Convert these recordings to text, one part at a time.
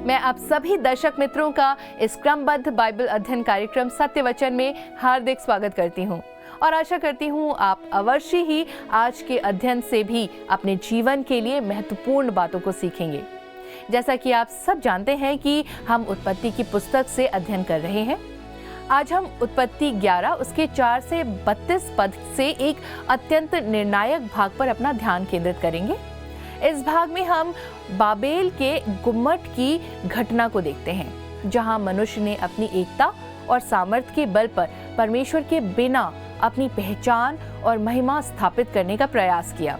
मैं आप सभी दर्शक मित्रों का इस क्रमबद्ध बाइबल अध्ययन कार्यक्रम सत्य वचन में हार्दिक स्वागत करती हूँ और आशा करती हूँ आप अवश्य ही आज के अध्ययन से भी अपने जीवन के लिए महत्वपूर्ण बातों को सीखेंगे। जैसा कि आप सब जानते हैं कि हम उत्पत्ति की पुस्तक से अध्ययन कर रहे हैं। आज हम उत्पत्ति 11 उसके 4 से 32 पद से एक अत्यंत निर्णायक भाग पर अपना ध्यान केंद्रित करेंगे। इस भाग में हम बाबेल के गुम्मट की घटना को देखते हैं, जहां मनुष्य ने अपनी एकता और सामर्थ्य के बल पर परमेश्वर के बिना अपनी पहचान और महिमा स्थापित करने का प्रयास किया।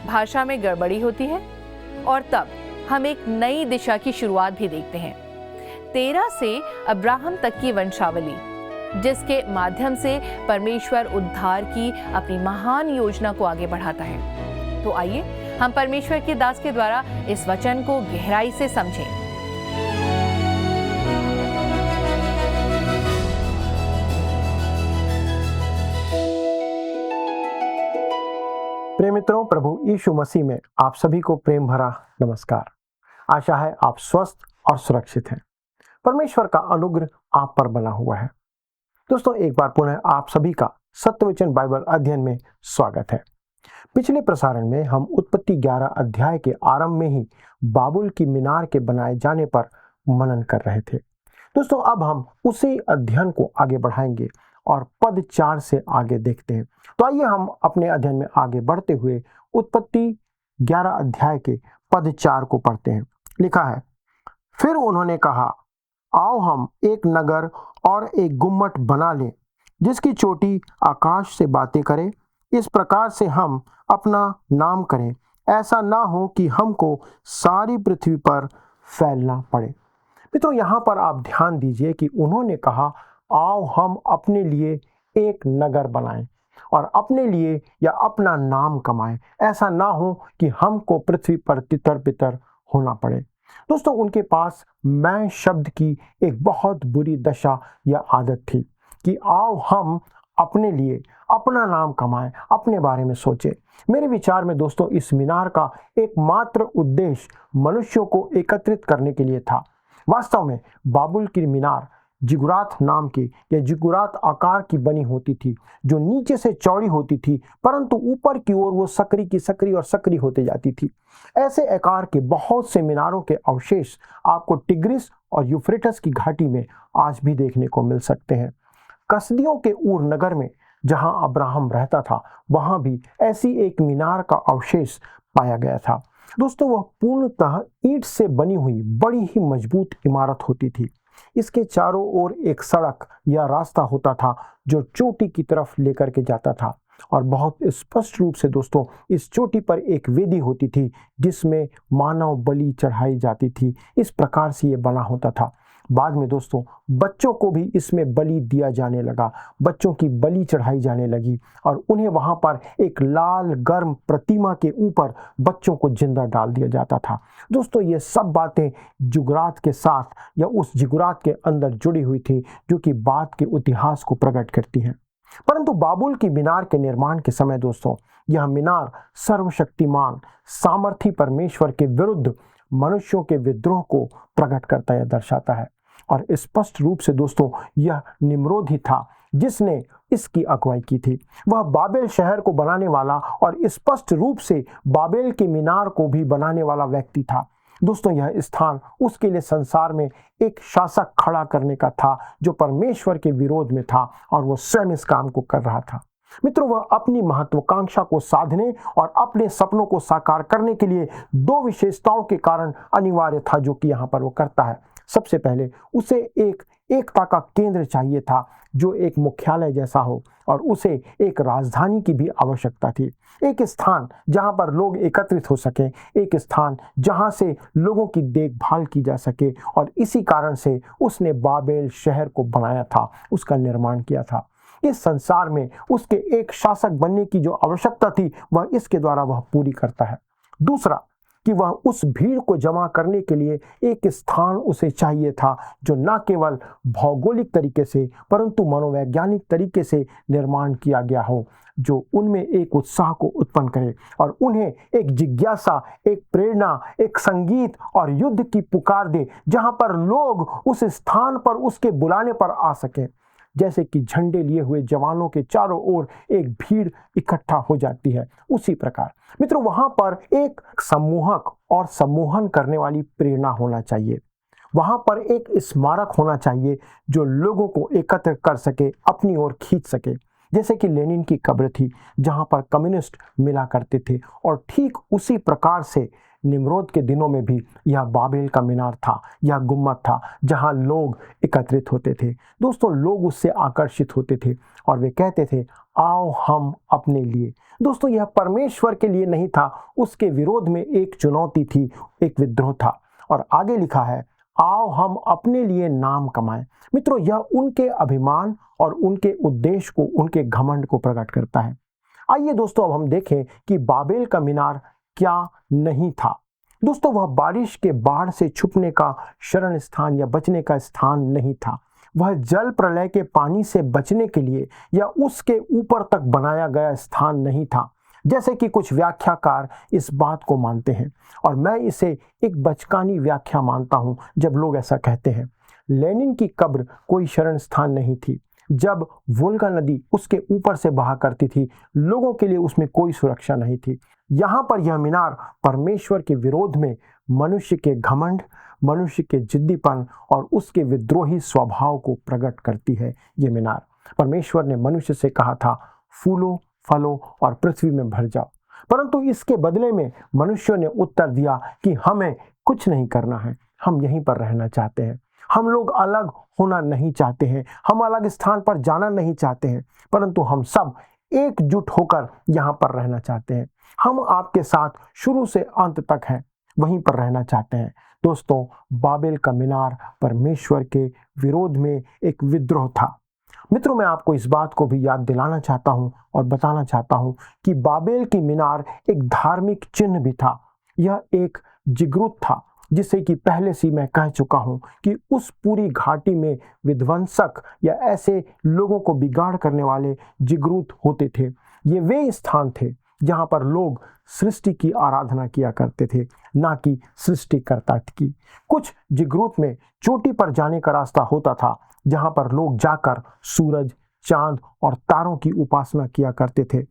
भाषा में गड़बड़ी होती है और तब हम एक नई दिशा की शुरुआत भी देखते हैं। 13 से अब्राहम तक की वंशावली, जिसके माध्यम से परमेश्वर उद्धार की अपनी महान योजना को आगे बढ़ाता है। तो आइए हम परमेश्वर के दास के द्वारा इस वचन को गहराई से समझें। प्रिय मित्रों, प्रभु यीशु मसीह में आप सभी को प्रेम भरा नमस्कार। आशा है आप स्वस्थ और सुरक्षित हैं। परमेश्वर का अनुग्रह आप पर बना हुआ है। दोस्तों, एक बार पुनः आप सभी का सत्यवचन बाइबल अध्ययन में स्वागत है। पिछले प्रसारण में हम उत्पत्ति 11 अध्याय के आरंभ में ही बाबुल की मीनार के बनाए जाने पर मनन कर रहे थे। दोस्तों, अब हम उसी अध्ययन को आगे बढ़ाएंगे और पद 4 से आगे देखते हैं। तो आइए हम अपने अध्ययन में आगे बढ़ते हुए उत्पत्ति 11 अध्याय के पद 4 को पढ़ते हैं। लिखा है, फिर उन्होंने कहा, आओ हम एक नगर और एक गुम्मट बना लें, जिसकी चोटी आकाश से बातें करे। इस प्रकार से हम अपना नाम करें, ऐसा ना हो कि हमको सारी पृथ्वी पर फैलना पड़े। मित्रों, यहाँ पर आप ध्यान दीजिए कि उन्होंने कहा, आओ हम अपने लिए एक नगर बनाएं और अपने लिए या अपना नाम कमाएं, ऐसा ना हो कि हमको पृथ्वी पर तितर बितर होना पड़े। दोस्तों, उनके पास मैं शब्द की एक बहुत बुरी दशा या आदत थी कि आओ हम अपने लिए अपना नाम कमाएं, अपने बारे में सोचें। मेरे विचार में दोस्तों, इस मीनार का एकमात्र उद्देश्य मनुष्यों को एकत्रित करने के लिए था। वास्तव में बाबुल की मीनार जिगुरात नाम की या जिगुरात आकार की बनी होती थी, जो नीचे से चौड़ी होती थी, परंतु ऊपर की ओर वो सकरी की सकरी और सकरी होती जाती थी। ऐसे आकार के बहुत से मीनारों के अवशेष आपको टिग्रिस और यूफ्रेटस की घाटी में आज भी देखने को मिल सकते हैं। कसदियों के ऊर नगर में, जहां अब्राहम रहता था, वहां भी ऐसी एक मीनार का अवशेष पाया गया था। दोस्तों, वह पूर्णतः ईंट से बनी हुई बड़ी ही मजबूत इमारत होती थी। इसके चारों ओर एक सड़क या रास्ता होता था जो चोटी की तरफ लेकर के जाता था, और बहुत स्पष्ट रूप से दोस्तों, इस चोटी पर एक वेदी होती थी जिसमें मानव बलि चढ़ाई जाती थी। इस प्रकार से ये बना होता था। बाद में दोस्तों, बच्चों को भी इसमें बलि दिया जाने लगा, बच्चों की बलि चढ़ाई जाने लगी और उन्हें वहां पर एक लाल गर्म प्रतिमा के ऊपर बच्चों को जिंदा डाल दिया जाता था। दोस्तों, ये सब बातें जिगुरात के साथ या उस जिगुरात के अंदर जुड़ी हुई थी, जो कि बाद के इतिहास को प्रकट करती हैं। परंतु बाबुल की मीनार के निर्माण के समय दोस्तों, यह मीनार सर्वशक्तिमान सामर्थी परमेश्वर के विरुद्ध मनुष्यों के विद्रोह को प्रकट करता या दर्शाता है। और स्पष्ट रूप से दोस्तों, यह निम्रोद ही था जिसने इसकी अगुवाई की थी। वह बाबेल शहर को बनाने वाला और स्पष्ट रूप से बाबेल के मीनार को भी बनाने वाला व्यक्ति था। दोस्तों, यह स्थान उसके लिए संसार में एक शासक खड़ा करने का था जो परमेश्वर के विरोध में था, और वह स्वयं इस काम को कर रहा था। मित्रों, वह अपनी महत्वाकांक्षा को साधने और अपने सपनों को साकार करने के लिए दो विशेषताओं के कारण अनिवार्य था, जो कि यहाँ पर वो करता है। सबसे पहले उसे एक एकता का केंद्र चाहिए था, जो एक मुख्यालय जैसा हो, और उसे एक राजधानी की भी आवश्यकता थी। एक स्थान जहां पर लोग एकत्रित हो सके, एक स्थान जहां से लोगों की देखभाल की जा सके, और इसी कारण से उसने बाबेल शहर को बनाया था, उसका निर्माण किया था। इस संसार में उसके एक शासक बनने की जो आवश्यकता थी, वह इसके द्वारा वह पूरी करता है। दूसरा, कि वह उस भीड़ को जमा करने के लिए एक स्थान उसे चाहिए था जो न केवल भौगोलिक तरीके से परंतु मनोवैज्ञानिक तरीके से निर्माण किया गया हो, जो उनमें एक उत्साह को उत्पन्न करे और उन्हें एक जिज्ञासा, एक प्रेरणा, एक संगीत और युद्ध की पुकार दे, जहां पर लोग उस स्थान पर उसके बुलाने पर आ सकें। जैसे कि झंडे लिए हुए जवानों के चारों ओर एक भीड़ इकट्ठा हो जाती है, उसी प्रकार मित्रों वहां पर एक सम्मोहक और सम्मोहन करने वाली प्रेरणा होना चाहिए। वहां पर एक स्मारक होना चाहिए जो लोगों को एकत्र कर सके, अपनी ओर खींच सके। जैसे कि लेनिन की कब्र थी जहां पर कम्युनिस्ट मिला करते थे, और ठीक उसी प्रकार से निम्रोद के दिनों में भी यह बाबेल का मीनार था, यह गुम्मद था जहां लोग एकत्रित होते थे। दोस्तों लोग उससे आकर्षित होते थे और वे कहते थे आओ हम अपने लिए। दोस्तों यह परमेश्वर के लिए नहीं था, उसके विरोध में एक चुनौती थी, एक विद्रोह था। और आगे लिखा है आओ हम अपने लिए नाम कमाएं। मित्रों यह उनके अभिमान और उनके उद्देश्य को, उनके घमंड को प्रकट करता है। आइए दोस्तों अब हम देखें कि बाबेल का मीनार क्या नहीं था। दोस्तों वह बारिश के बाढ़ से छुपने का शरण स्थान या बचने का स्थान नहीं था। वह जल प्रलय के पानी से बचने के लिए या उसके ऊपर तक बनाया गया स्थान नहीं था, जैसे कि कुछ व्याख्याकार इस बात को मानते हैं, और मैं इसे एक बचकानी व्याख्या मानता हूं जब लोग ऐसा कहते हैं। लेनिन की कब्र कोई शरण स्थान नहीं थी। जब वोल्गा नदी उसके ऊपर से बहा करती थी, लोगों के लिए उसमें कोई सुरक्षा नहीं थी। यहाँ पर यह मीनार परमेश्वर के विरोध में मनुष्य के घमंड, मनुष्य के जिद्दीपन और उसके विद्रोही स्वभाव को प्रकट करती है। ये मीनार परमेश्वर ने मनुष्य से कहा था फूलो, फलो और पृथ्वी में भर जाओ, परंतु इसके बदले में मनुष्यों ने उत्तर दिया कि हमें कुछ नहीं करना है, हम यहीं पर रहना चाहते हैं, हम लोग अलग होना नहीं चाहते हैं, हम अलग स्थान पर जाना नहीं चाहते हैं, परंतु हम सब एकजुट होकर यहाँ पर रहना चाहते हैं। हम आपके साथ शुरू से अंत तक हैं, वहीं पर रहना चाहते हैं। दोस्तों बाबेल का मीनार परमेश्वर के विरोध में एक विद्रोह था। मित्रों मैं आपको इस बात को भी याद दिलाना चाहता हूं और बताना चाहता हूं कि बाबेल की मीनार एक धार्मिक चिन्ह भी था। यह एक जिगरूत था, जिसे कि पहले से मैं कह चुका हूं कि उस पूरी घाटी में विध्वंसक या ऐसे लोगों को बिगाड़ करने वाले जिगरूत होते थे। ये वे स्थान थे जहां पर लोग सृष्टि की आराधना किया करते थे, ना कि सृष्टिकर्ता की। कुछ जिगरूत में चोटी पर जाने का रास्ता होता था, जहां पर लोग जाकर सूरज, चांद और तारों की उपासना किया करते थे।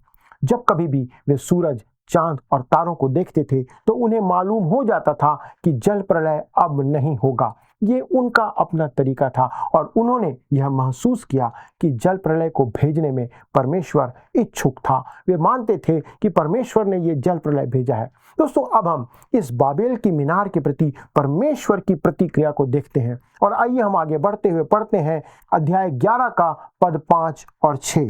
जब कभी भी वे सूरज, चांद और तारों को देखते थे तो उन्हें मालूम हो जाता था कि जल प्रलय अब नहीं होगा। ये उनका अपना तरीका था और उन्होंने यह महसूस किया कि जल प्रलय को भेजने में परमेश्वर इच्छुक था। वे मानते थे कि परमेश्वर ने ये जल प्रलय भेजा है। दोस्तों अब हम इस बाबेल की मीनार के प्रति परमेश्वर की प्रतिक्रिया को देखते हैं, और आइए हम आगे बढ़ते हुए पढ़ते हैं अध्याय 11 का पद 5 और 6।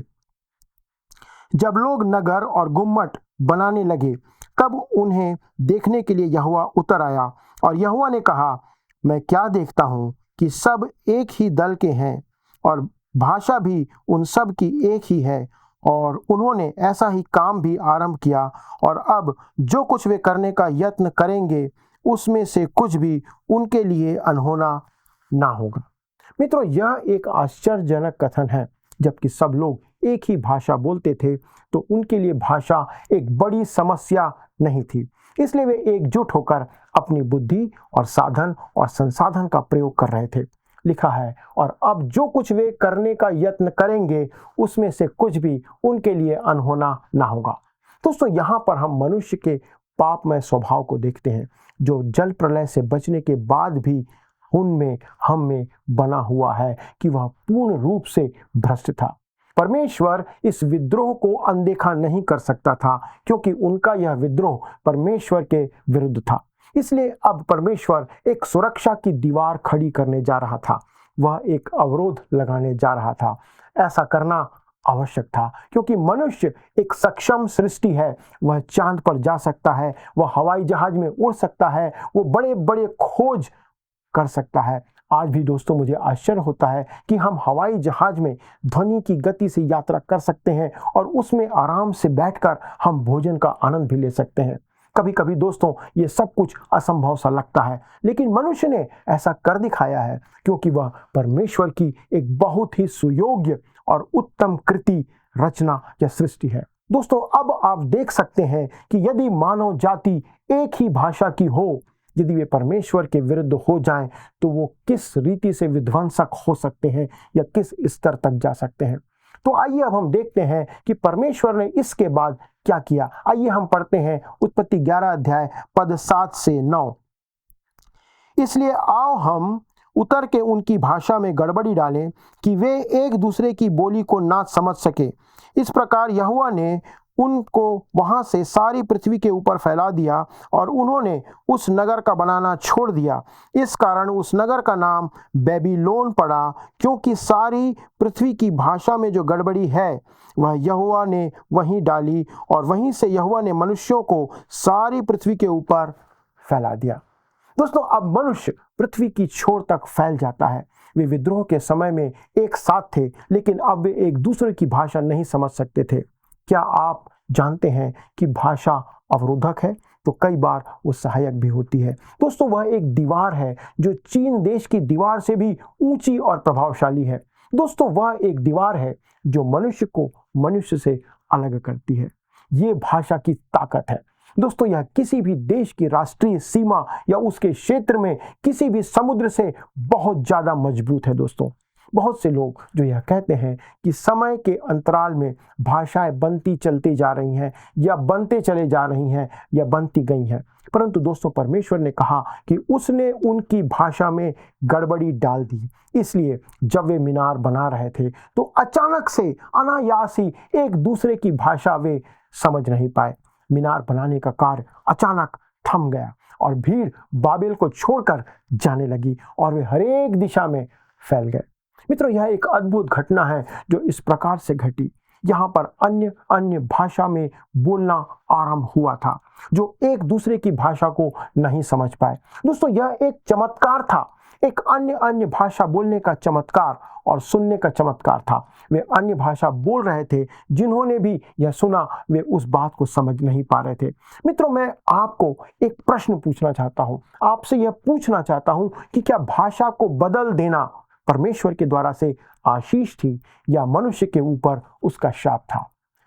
जब लोग नगर और गुम्मट बनाने लगे तब उन्हें देखने के लिए यहोवा उतर आया, और यहोवा ने कहा मैं क्या देखता हूँ कि सब एक ही दल के हैं और भाषा भी उन सब की एक ही है, और उन्होंने ऐसा ही काम भी आरंभ किया, और अब जो कुछ वे करने का यत्न करेंगे उसमें से कुछ भी उनके लिए अनहोना ना होगा। मित्रों यह एक आश्चर्यजनक कथन है। जबकि सब लोग एक ही भाषा बोलते थे तो उनके लिए भाषा एक बड़ी समस्या नहीं थी, इसलिए वे एकजुट होकर अपनी बुद्धि और साधन और संसाधन का प्रयोग कर रहे थे। लिखा है और अब जो कुछ वे करने का यत्न करेंगे उसमें से कुछ भी उनके लिए अनहोना ना होगा। दोस्तों यहाँ पर हम मनुष्य के पापमय स्वभाव को देखते हैं, जो जल प्रलय से बचने के बाद भी उनमें हम में बना हुआ है कि वह पूर्ण रूप से भ्रष्ट था। परमेश्वर इस विद्रोह को अनदेखा नहीं कर सकता था, क्योंकि उनका यह विद्रोह परमेश्वर के विरुद्ध था। इसलिए अब परमेश्वर एक सुरक्षा की दीवार खड़ी करने जा रहा था, वह एक अवरोध लगाने जा रहा था। ऐसा करना आवश्यक था, क्योंकि मनुष्य एक सक्षम सृष्टि है। वह चांद पर जा सकता है, वह हवाई जहाज में उड़ सकता है, वो बड़े बड़े खोज कर सकता है। आज भी दोस्तों मुझे आश्चर्य होता है कि हम हवाई जहाज में ध्वनि की गति से यात्रा कर सकते हैं और उसमें आराम से बैठकर हम भोजन का आनंद भी ले सकते हैं। कभी कभी दोस्तों ये सब कुछ असंभव सा लगता है, लेकिन मनुष्य ने ऐसा कर दिखाया है क्योंकि वह परमेश्वर की एक बहुत ही सुयोग्य और उत्तम कृति, रचना या सृष्टि है। दोस्तों अब आप देख सकते हैं कि यदि मानव जाति एक ही भाषा की हो, यदि वे परमेश्वर के विरुद्ध हो जाएं, तो वो किस रीति से विध्वंसक हो सकते हैं या किस स्तर तक जा सकते हैं। तो आइए अब हम देखते हैं कि परमेश्वर ने इसके बाद क्या किया। आइए हम पढ़ते हैं उत्पत्ति 11 अध्याय पद 7 से 9। इसलिए आओ हम उतर के उनकी भाषा में गड़बड़ी डालें कि वे एक दूसरे की बोली को ना समझ सके। इस प्रकार यहोवा ने उनको वहां से सारी पृथ्वी के ऊपर फैला दिया और उन्होंने उस नगर का बनाना छोड़ दिया। इस कारण उस नगर का नाम बेबीलोन पड़ा, क्योंकि सारी पृथ्वी की भाषा में जो गड़बड़ी है वह यहोवा ने वहीं डाली, और वहीं से यहोवा ने मनुष्यों को सारी पृथ्वी के ऊपर फैला दिया। दोस्तों अब मनुष्य पृथ्वी की छोर तक फैल जाता है। वे विद्रोह के समय में एक साथ थे, लेकिन अब वे एक दूसरे की भाषा नहीं समझ सकते थे। क्या आप जानते हैं कि भाषा अवरोधक है तो कई बार वो सहायक भी होती है। दोस्तों वह एक दीवार है जो चीन देश की दीवार से भी ऊंची और प्रभावशाली है। दोस्तों वह एक दीवार है जो मनुष्य को मनुष्य से अलग करती है। ये भाषा की ताकत है। दोस्तों यह किसी भी देश की राष्ट्रीय सीमा या उसके क्षेत्र में किसी भी समुद्र से बहुत ज़्यादा मजबूत है। दोस्तों बहुत से लोग जो यह कहते हैं कि समय के अंतराल में भाषाएं बनती चलती जा रही हैं या बनते चले जा रही हैं या बनती गई हैं, परंतु दोस्तों परमेश्वर ने कहा कि उसने उनकी भाषा में गड़बड़ी डाल दी। इसलिए जब वे मीनार बना रहे थे तो अचानक से अनायास ही एक दूसरे की भाषा वे समझ नहीं पाए। मीनार बनाने का कार्य अचानक थम गया और भीड़ बाबेल को छोड़कर जाने लगी और वे हर एक दिशा में फैल गए। मित्रों यह एक अद्भुत घटना है जो इस प्रकार से घटी। यहाँ पर अन्य अन्य भाषा में बोलना आरंभ हुआ था जो एक दूसरे की भाषा को नहीं समझ पाए। दोस्तों यह एक चमत्कार था, एक अन्य अन्य भाषा बोलने का चमत्कार और सुनने का चमत्कार था। वे अन्य भाषा बोल रहे थे, जिन्होंने भी यह सुना वे उस बात को समझ नहीं पा रहे थे। मित्रों मैं आपको एक प्रश्न पूछना चाहता हूँ, आपसे यह पूछना चाहता हूँ कि क्या भाषा को बदल देना परमेश्वर के द्वारा से आशीष थी या मनुष्य के ऊपर उसका शाप था?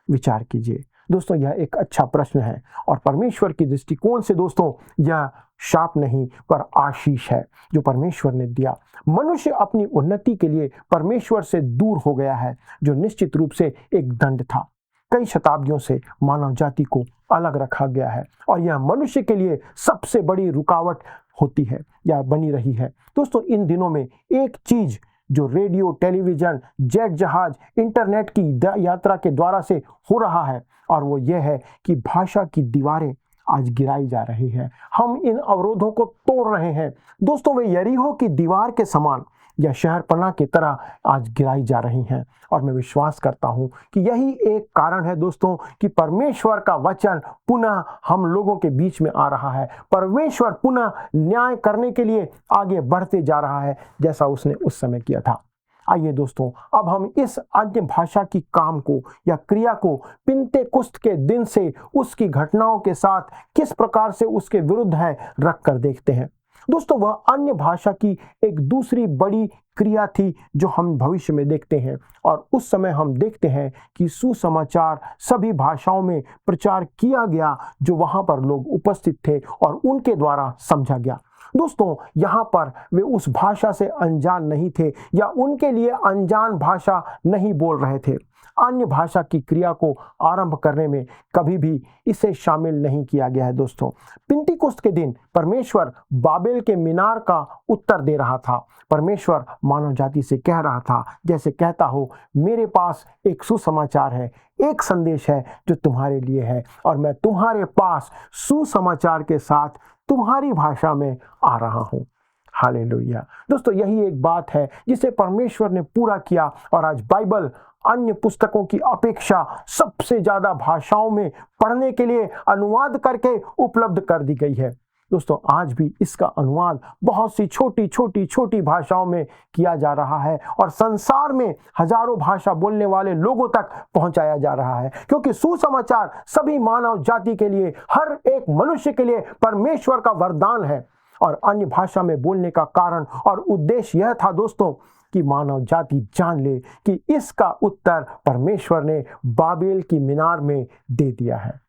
विचार कीजिए। दोस्तों यह एक अच्छा प्रश्न है और परमेश्वर की दृष्टिकोण से दोस्तों यह शाप नहीं पर आशीष है जो परमेश्वर ने दिया। मनुष्य अपनी उन्नति के लिए परमेश्वर से दूर हो गया है, जो निश्चित रूप से एक दंड था। कई शताब्दियों से मानव जाति को अलग रखा गया है और यह मनुष्य के लिए सबसे बड़ी रुकावट होती है या बनी रही है। दोस्तों इन दिनों में एक चीज जो रेडियो, टेलीविजन, जेट जहाज, इंटरनेट की यात्रा के द्वारा से हो रहा है और वो ये है कि भाषा की दीवारें आज गिराई जा रही है। हम इन अवरोधों को तोड़ रहे हैं। दोस्तों वे यरीहो की दीवार के समान या शहरपनाह की तरह आज गिराई जा रही हैं और मैं विश्वास करता हूं कि यही एक कारण है दोस्तों कि परमेश्वर का वचन पुनः हम लोगों के बीच में आ रहा है। परमेश्वर पुनः न्याय करने के लिए आगे बढ़ते जा रहा है जैसा उसने उस समय किया था। आइए दोस्तों अब हम इस अन्य भाषा की काम को या क्रिया को पिन्तेकुस्त के दिन से उसकी घटनाओं के साथ किस प्रकार से उसके विरुद्ध है रख कर देखते हैं। दोस्तों वह अन्य भाषा की एक दूसरी बड़ी क्रिया थी जो हम भविष्य में देखते हैं और उस समय हम देखते हैं कि सुसमाचार सभी भाषाओं में प्रचार किया गया जो वहां पर लोग उपस्थित थे और उनके द्वारा समझा गया। दोस्तों यहाँ पर वे उस भाषा से अनजान नहीं थे या उनके लिए अनजान भाषा नहीं बोल रहे थे। अन्य भाषा की क्रिया को आरंभ करने में कभी भी इसे शामिल नहीं किया गया है। दोस्तों पिन्तेकुस्त के दिन परमेश्वर बाबेल के मीनार का उत्तर दे रहा था। परमेश्वर मानव जाति से कह रहा था जैसे कहता हो, मेरे पास एक सुसमाचार है, एक संदेश है जो तुम्हारे लिए है और मैं तुम्हारे पास सुसमाचार के साथ तुम्हारी भाषा में आ रहा हूँ। हालेलुया। दोस्तों यही एक बात है जिसे परमेश्वर ने पूरा किया और आज बाइबल अन्य पुस्तकों की अपेक्षा सबसे ज्यादा भाषाओं में पढ़ने के लिए अनुवाद करके उपलब्ध कर दी गई है। दोस्तों आज भी इसका अनुवाद बहुत सी छोटी छोटी छोटी भाषाओं में किया जा रहा है और संसार में हजारों भाषा बोलने वाले लोगों तक पहुंचाया जा रहा है, क्योंकि सुसमाचार सभी मानव जाति के लिए, हर एक मनुष्य के लिए परमेश्वर का वरदान है। और अन्य भाषा में बोलने का कारण और उद्देश्य यह था दोस्तों कि मानव जाति जान ले कि इसका उत्तर परमेश्वर ने बाबेल की मीनार में दे दिया है।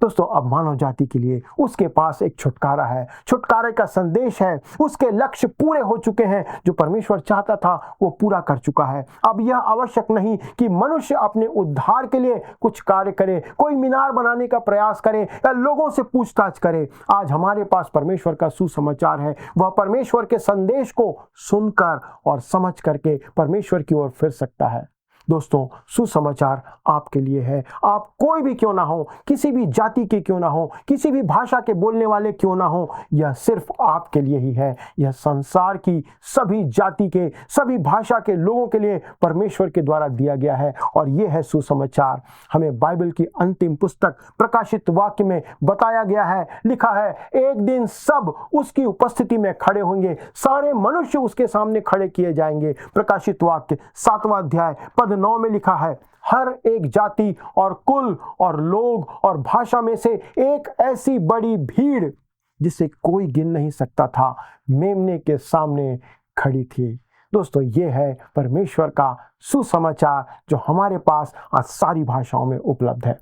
दोस्तों अब मानव जाति के लिए उसके पास एक छुटकारा है, छुटकारे का संदेश है, उसके लक्ष्य पूरे हो चुके हैं, जो परमेश्वर चाहता था वो पूरा कर चुका है। अब यह आवश्यक नहीं कि मनुष्य अपने उद्धार के लिए कुछ कार्य करे, कोई मीनार बनाने का प्रयास करे या लोगों से पूछताछ करे। आज हमारे पास परमेश्वर का सुसमाचार है, वह परमेश्वर के संदेश को सुनकर और समझ करके परमेश्वर की ओर फिर सकता है। दोस्तों सुसमाचार आपके लिए है, आप कोई भी क्यों ना हो, किसी भी जाति के क्यों ना हो, किसी भी भाषा के बोलने वाले क्यों ना हो, यह सिर्फ आपके लिए ही है। यह संसार की सभी जाति के, सभी भाषा के लोगों के लिए परमेश्वर के द्वारा दिया गया है और यह है सुसमाचार। हमें बाइबल की अंतिम पुस्तक प्रकाशित वाक्य में बताया गया है, लिखा है, एक दिन सब उसकी उपस्थिति में खड़े होंगे, सारे मनुष्य उसके सामने खड़े किए जाएंगे। प्रकाशित वाक्य 7वां अध्याय पद 9 में लिखा है, हर एक जाति और कुल और लोग और भाषा में से एक ऐसी बड़ी भीड़ जिसे कोई गिन नहीं सकता था, मेमने के सामने खड़ी थी। दोस्तों ये है परमेश्वर का सुसमाचार जो हमारे पास आज सारी भाषाओं में उपलब्ध है।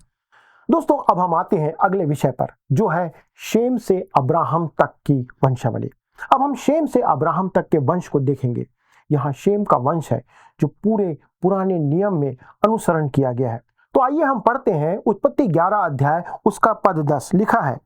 दोस्तों अब हम आते हैं अगले विषय पर, जो है शेम से अब्राहम तक की वंशावली। अब हम शेम से अब्राहम तक के वंश को देखेंगे। यहाँ शेम का वंश है जो पूरे पुराने नियम में अनुसरण किया गया है। तो आइए हम पढ़ते हैं उत्पत्ति 11 अध्याय उसका पद 10, लिखा है,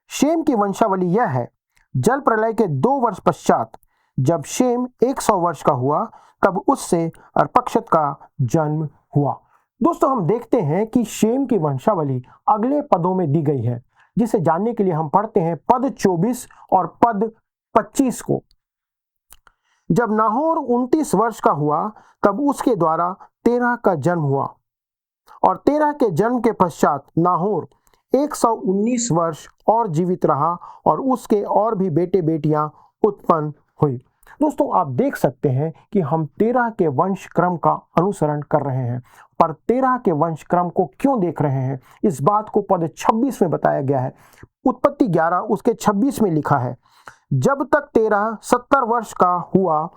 शेम की वंशावली यह है, जल प्रलय के 2 वर्ष पश्चात जब शेम 100 वर्ष का हुआ तब उससे अर्पक्षद का जन्म हुआ। दोस्तों हम देखते हैं कि शेम की वंशावली अगले पदों में दी गई है, जिसे जानने के लिए हम पढ़ते हैं पद 24 और पद 25 को। जब नाहोर 29 वर्ष का हुआ तब उसके द्वारा तेरह का जन्म हुआ और तेरह के जन्म के पश्चात नाहोर 119 वर्ष और जीवित रहा और उसके और भी बेटे बेटियां उत्पन्न हुई। दोस्तों आप देख सकते हैं कि हम तेरह के वंश क्रम का अनुसरण कर रहे हैं, पर तेरह के वंश क्रम को क्यों देख रहे हैं, इस बात को पद 26 में बताया गया है। उत्पत्ति 11 उसके 26 में लिखा है, जब तक तेरह 70 वर्ष का हुआ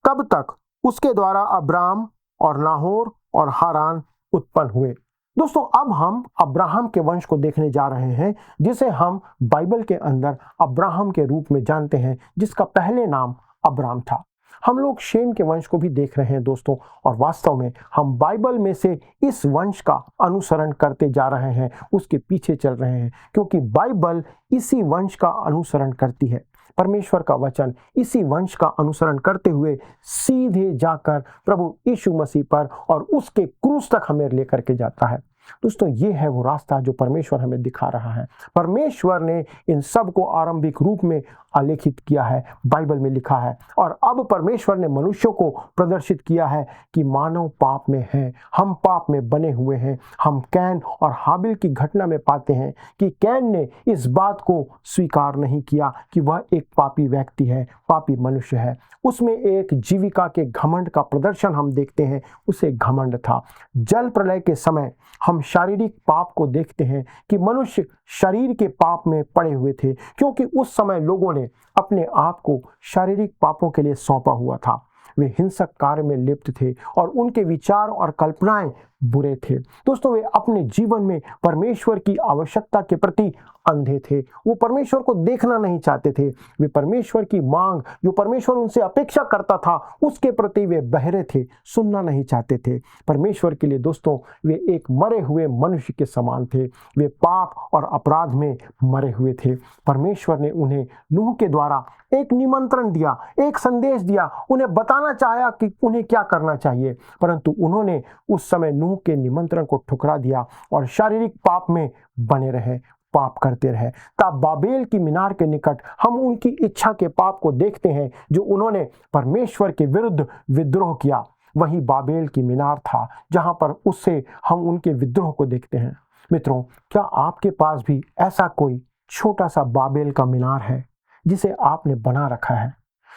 तब तक उसके द्वारा अब्राम और नाहोर और हारान उत्पन्न हुए। दोस्तों अब हम अब्राहम के वंश को देखने जा रहे हैं, जिसे हम बाइबल के अंदर अब्राहम के रूप में जानते हैं, जिसका पहले नाम अब्राम था। हम लोग शेम के वंश को भी देख रहे हैं दोस्तों, और वास्तव में हम बाइबल में से इस वंश का अनुसरण करते जा रहे हैं, उसके पीछे चल रहे हैं, क्योंकि बाइबल इसी वंश का अनुसरण करती है। परमेश्वर का वचन इसी वंश का अनुसरण करते हुए सीधे जाकर प्रभु यीशु मसीह पर और उसके क्रूस तक हमें लेकर के जाता है। दोस्तों ये है वो रास्ता जो परमेश्वर हमें दिखा रहा है। परमेश्वर ने इन सब को आरंभिक रूप में आलेखित किया है, बाइबल में लिखा है, और अब परमेश्वर ने मनुष्यों को प्रदर्शित किया है कि मानव पाप में है, हम पाप में बने हुए हैं। हम कैन और हाबिल की घटना में पाते हैं कि कैन ने इस बात को स्वीकार नहीं किया कि वह एक पापी व्यक्ति है, पापी मनुष्य है। उसमें एक जीविका के घमंड का प्रदर्शन हम देखते हैं, उसे घमंड था। जल प्रलय के समय हम शारीरिक पाप को देखते हैं कि मनुष्य शरीर के पाप में पड़े हुए थे, क्योंकि उस समय लोगों ने अपने आप को शारीरिक पापों के लिए सौंपा हुआ था। वे हिंसक कार्य में लिप्त थे और उनके विचार और कल्पनाएं बुरे थे। दोस्तों वे अपने जीवन में परमेश्वर की आवश्यकता के प्रति अंधे थे, वो परमेश्वर को देखना नहीं चाहते थे। वे परमेश्वर की मांग जो परमेश्वर उनसे अपेक्षा करता था उसके प्रति वे बहरे थे, सुनना नहीं चाहते थे। परमेश्वर के लिए दोस्तों वे एक मरे हुए मनुष्य के समान थे, वे पाप और अपराध में मरे हुए थे। परमेश्वर ने उन्हें नूह के द्वारा एक निमंत्रण दिया, एक संदेश दिया, उन्हें बताना चाहा कि उन्हें क्या करना चाहिए, परंतु उन्होंने उस समय नूह के निमंत्रण को ठुकरा दिया और शारीरिक पाप में बने रहे, पाप करते रहे। तब बाबेल की मीनार के निकट हम उनकी इच्छा के पाप को देखते हैं जो उन्होंने परमेश्वर के विरुद्ध विद्रोह किया। वही बाबेल की मीनार था जहां पर उससे हम उनके विद्रोह को देखते हैं। मित्रों क्या आपके पास भी ऐसा कोई छोटा सा बाबेल का मीनार है जिसे आपने बना रखा है,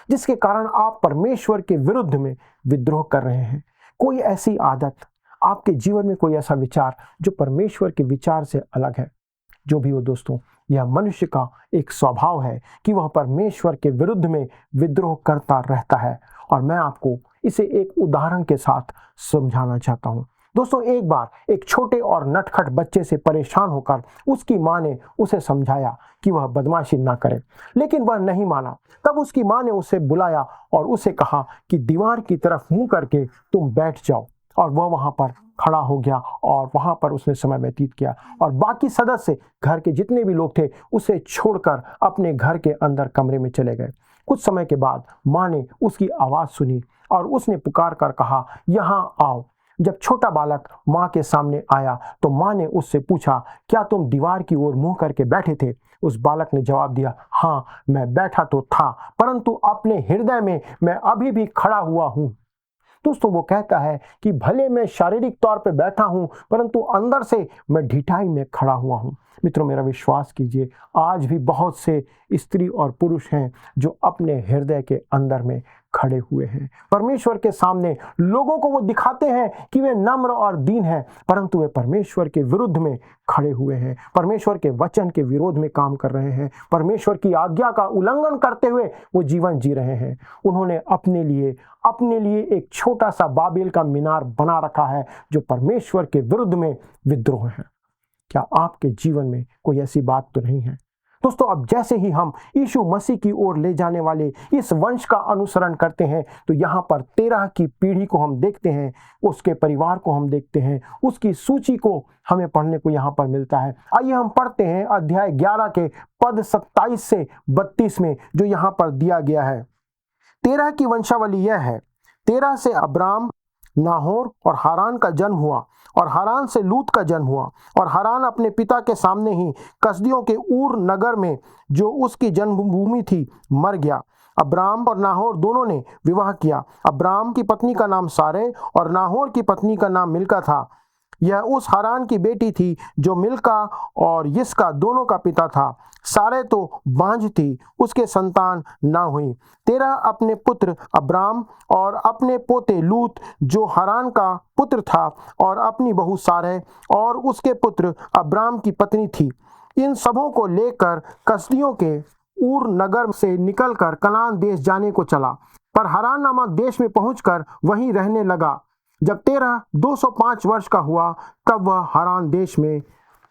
जिसके कारण आप परमेश्वर के विरुद्ध में विद्रोह कर रहे हैं। कोई ऐसी आदत, आपके जीवन में कोई ऐसा विचार जो परमेश्वर के विचार से अलग है। जो भी हो दोस्तों, यह मनुष्य का एक स्वभाव है कि वह परमेश्वर के विरुद्ध में विद्रोह करता रहता है। और मैं आपको इसे एक उदाहरण के साथ समझाना चाहता हूँ। दोस्तों, एक बार एक छोटे और नटखट बच्चे से परेशान होकर उसकी माँ ने उसे समझाया कि वह बदमाशी ना करे, लेकिन वह नहीं माना। तब उसकी माँ ने उसे बुलाया और उसे कहा कि दीवार की तरफ मुंह करके तुम बैठ जाओ। और वह वहाँ पर खड़ा हो गया और वहाँ पर उसने समय व्यतीत किया। और बाकी सदस्य, घर के जितने भी लोग थे, उसे छोड़कर अपने घर के अंदर कमरे में चले गए। कुछ समय के बाद माँ ने उसकी आवाज़ सुनी और उसने पुकार कर कहा, यहाँ आओ। जब छोटा बालक माँ के सामने आया तो माँ ने उससे पूछा, क्या तुम दीवार की ओर मुंह करके बैठे थे? उस बालक ने जवाब दिया, हाँ, मैं बैठा तो था, परंतु अपने हृदय में मैं अभी भी खड़ा हुआ हूँ। दोस्तों, वो कहता है कि भले मैं शारीरिक तौर पे बैठा हूं, परंतु अंदर से मैं ढिठाई में खड़ा हुआ हूं। मित्रों, मेरा विश्वास कीजिए, आज भी बहुत से स्त्री और पुरुष हैं जो अपने हृदय के अंदर में खड़े हुए हैं। परमेश्वर के सामने लोगों को वो दिखाते हैं कि वे नम्र और दीन हैं, परंतु वे परमेश्वर के विरुद्ध में खड़े हुए हैं, परमेश्वर के वचन के विरोध में काम कर रहे हैं, परमेश्वर की आज्ञा का उल्लंघन करते हुए वो जीवन जी रहे हैं। उन्होंने अपने लिए एक छोटा सा बाबेल का मीनार बना रखा है जो परमेश्वर के विरुद्ध में विद्रोह है। क्या आपके जीवन में कोई ऐसी बात तो नहीं है? दोस्तों, अब जैसे ही हम यीशु मसीह की ओर ले जाने वाले इस वंश का अनुसरण करते हैं तो यहाँ पर 13 की पीढ़ी को हम देखते हैं, उसके परिवार को हम देखते हैं, उसकी सूची को हमें पढ़ने को यहाँ पर मिलता है। आइए हम पढ़ते हैं अध्याय 11 के पद 27 से 32 में, जो यहाँ पर दिया गया है। 13 की वंशावली यह है। 13 से अब्राम, नाहोर और हारान का जन्म हुआ, और हारान से लूत का जन्म हुआ। और हारान अपने पिता के सामने ही कसदियों के ऊर नगर में, जो उसकी जन्मभूमि थी, मर गया। अब्राम और नाहोर दोनों ने विवाह किया। अब्राम की पत्नी का नाम सारे और नाहोर की पत्नी का नाम मिल्का था। यह उस हारान की बेटी थी जो मिल्का और यिस्का दोनों का पिता था। सारे तो बांझ थी, उसके संतान ना हुई। 13 अपने पुत्र अब्राम और अपने पोते लूत जो हारान का पुत्र था, और अपनी बहू सारे और उसके पुत्र अब्राम की पत्नी थी। इन सबों को लेकर कसदियों के ऊर नगर से निकलकर कनान देश जाने को चला, पर हारान नामक देश में पहुंचकर वहीं रहने लगा। जब 13 205 वर्ष का हुआ तब वह हारान देश में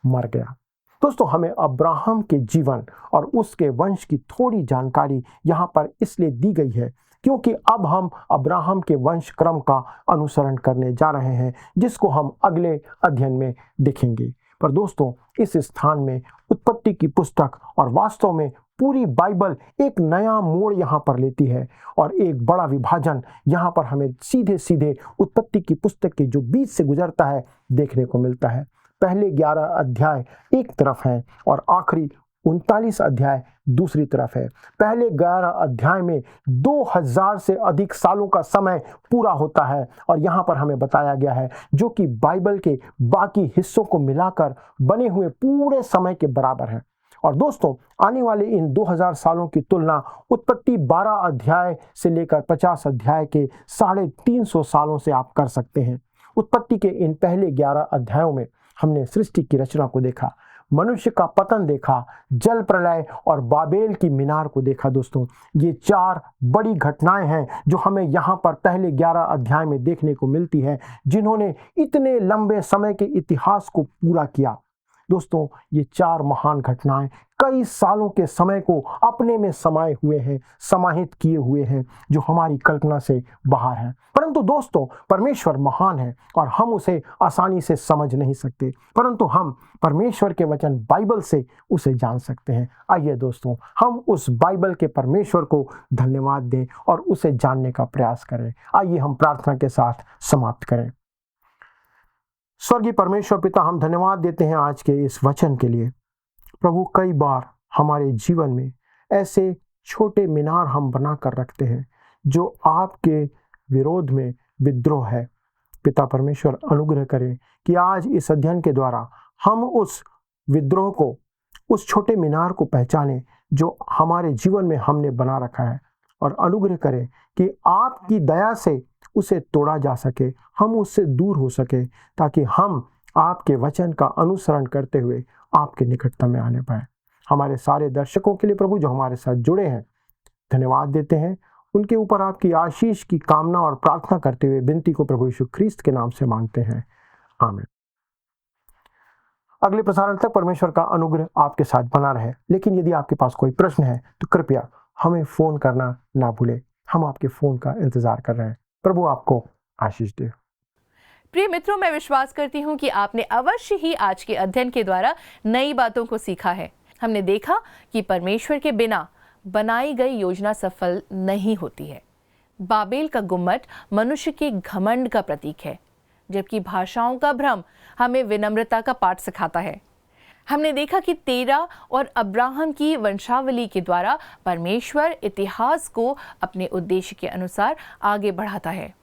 मर गया। दोस्तों, हमें अब्राहम के जीवन और उसके वंश की थोड़ी जानकारी यहाँ पर इसलिए दी गई है क्योंकि अब हम अब्राहम के वंश क्रम का अनुसरण करने जा रहे हैं, जिसको हम अगले अध्ययन में देखेंगे। पर दोस्तों, इस स्थान में उत्पत्ति की पुस्तक और वास्तव में पूरी बाइबल एक नया मोड़ यहाँ पर लेती है, और एक बड़ा विभाजन यहाँ पर हमें सीधे सीधे उत्पत्ति की पुस्तक के जो बीच से गुजरता है देखने को मिलता है। पहले 11 अध्याय एक तरफ हैं और आखिरी 39 अध्याय दूसरी तरफ है। पहले 11 अध्याय में 2000 से अधिक सालों का समय पूरा होता है, और यहाँ पर हमें बताया गया है, जो कि बाइबल के बाकी हिस्सों को मिलाकर बने हुए पूरे समय के बराबर है। और दोस्तों, आने वाले इन 2000 सालों की तुलना उत्पत्ति 12 अध्याय से लेकर 50 अध्याय के 350 सालों से आप कर सकते हैं। उत्पत्ति के इन पहले 11 अध्यायों में हमने सृष्टि की रचना को देखा, मनुष्य का पतन देखा, जल प्रलय और बाबेल की मीनार को देखा। दोस्तों, ये 4 बड़ी घटनाएं हैं जो हमें यहाँ पर पहले 11 अध्याय में देखने को मिलती है, जिन्होंने इतने लंबे समय के इतिहास को पूरा किया। दोस्तों, ये 4 महान घटनाएं कई सालों के समय को अपने में समाये हुए हैं, समाहित किए हुए हैं, जो हमारी कल्पना से बाहर हैं। परंतु दोस्तों, परमेश्वर महान है और हम उसे आसानी से समझ नहीं सकते, परंतु हम परमेश्वर के वचन बाइबल से उसे जान सकते हैं। आइए दोस्तों, हम उस बाइबल के परमेश्वर को धन्यवाद दें और उसे जानने का प्रयास करें। आइए हम प्रार्थना के साथ समाप्त करें। स्वर्गीय परमेश्वर पिता, हम धन्यवाद देते हैं आज के इस वचन के लिए। प्रभु, कई बार हमारे जीवन में ऐसे छोटे मीनार हम बना कर रखते हैं जो आपके विरोध में विद्रोह है। पिता परमेश्वर, अनुग्रह करें कि आज इस अध्ययन के द्वारा हम उस विद्रोह को उस छोटे मीनार को पहचाने जो हमारे जीवन में हमने बना रखा है, और अनुग्रह करें कि आपकी दया से उसे तोड़ा जा सके, हम उससे दूर हो सके, ताकि हम आपके वचन का अनुसरण करते हुए आपके निकटतम में आने पाए। हमारे सारे दर्शकों के लिए प्रभु जो हमारे साथ जुड़े हैं, धन्यवाद देते हैं। उनके ऊपर आपकी आशीष की कामना और प्रार्थना करते हुए विनती को प्रभु यीशु ख्रीस्त के नाम से मांगते हैं, आमीन। अगले प्रसारण तक परमेश्वर का अनुग्रह आपके साथ बना रहे। लेकिन यदि आपके पास कोई प्रश्न है तो कृपया हमें फोन करना ना भूलें। हम आपके फोन का इंतजार कर रहे हैं। प्रभु आपको आशीष दे। प्रिय मित्रों, मैं विश्वास करती हूँ कि आपने अवश्य ही आज के अध्ययन के द्वारा नई बातों को सीखा है। हमने देखा कि परमेश्वर के बिना बनाई गई योजना सफल नहीं होती है। बाबेल का गुम्मट मनुष्य के घमंड का प्रतीक है, जबकि भाषाओं का भ्रम हमें विनम्रता का पाठ सिखाता है। हमने देखा कि तेरह और अब्राहम की वंशावली के द्वारा परमेश्वर इतिहास को अपने उद्देश्य के अनुसार आगे बढ़ाता है।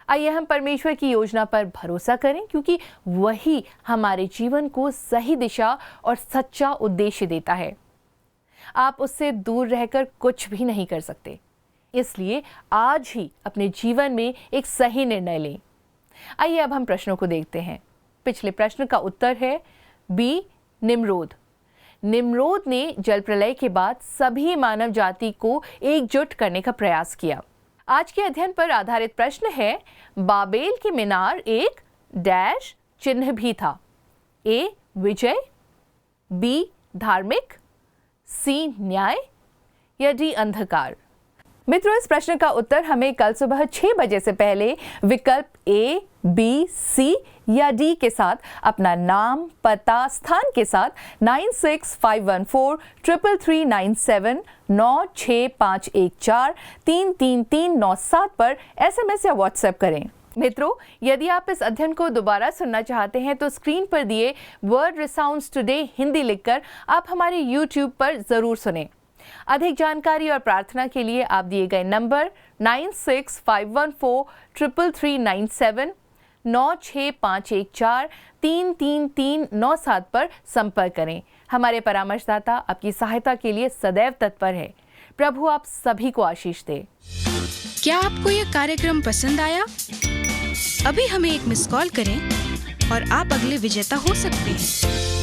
आइए हम परमेश्वर की योजना पर भरोसा करें, क्योंकि वही हमारे जीवन को सही दिशा और सच्चा उद्देश्य देता है। आप उससे दूर रहकर कुछ भी नहीं कर सकते, इसलिए आज ही अपने जीवन में एक सही निर्णय लें। आइए अब हम प्रश्नों को देखते हैं। पिछले प्रश्न का उत्तर है बी, निम्रोद। निम्रोद ने जल प्रलय के बाद सभी मानव जाति को एकजुट करने का प्रयास किया। आज के अध्ययन पर आधारित प्रश्न है, बाबेल की मीनार एक डैश चिन्ह भी था। ए, विजय, बी, धार्मिक, सी, न्याय, या डी, अंधकार। मित्रों, इस प्रश्न का उत्तर हमें कल सुबह 6 बजे से पहले विकल्प ए, बी, सी या डी के साथ अपना नाम, पता, स्थान के साथ 9651433397 96514 33397 पर SMS या WhatsApp करें। मित्रों, यदि आप इस अध्ययन को दोबारा सुनना चाहते हैं तो स्क्रीन पर दिए वर्ड रिसाउंड्स टुडे हिंदी लिखकर आप हमारे YouTube पर जरूर सुनें। अधिक जानकारी और प्रार्थना के लिए आप दिए गए नंबर 9651433397 96514 33397 पर संपर्क करें। हमारे परामर्शदाता आपकी सहायता के लिए सदैव तत्पर है। प्रभु आप सभी को आशीष दे। क्या आपको यह कार्यक्रम पसंद आया? अभी हमें एक मिस कॉल करें और आप अगले विजेता हो सकते हैं।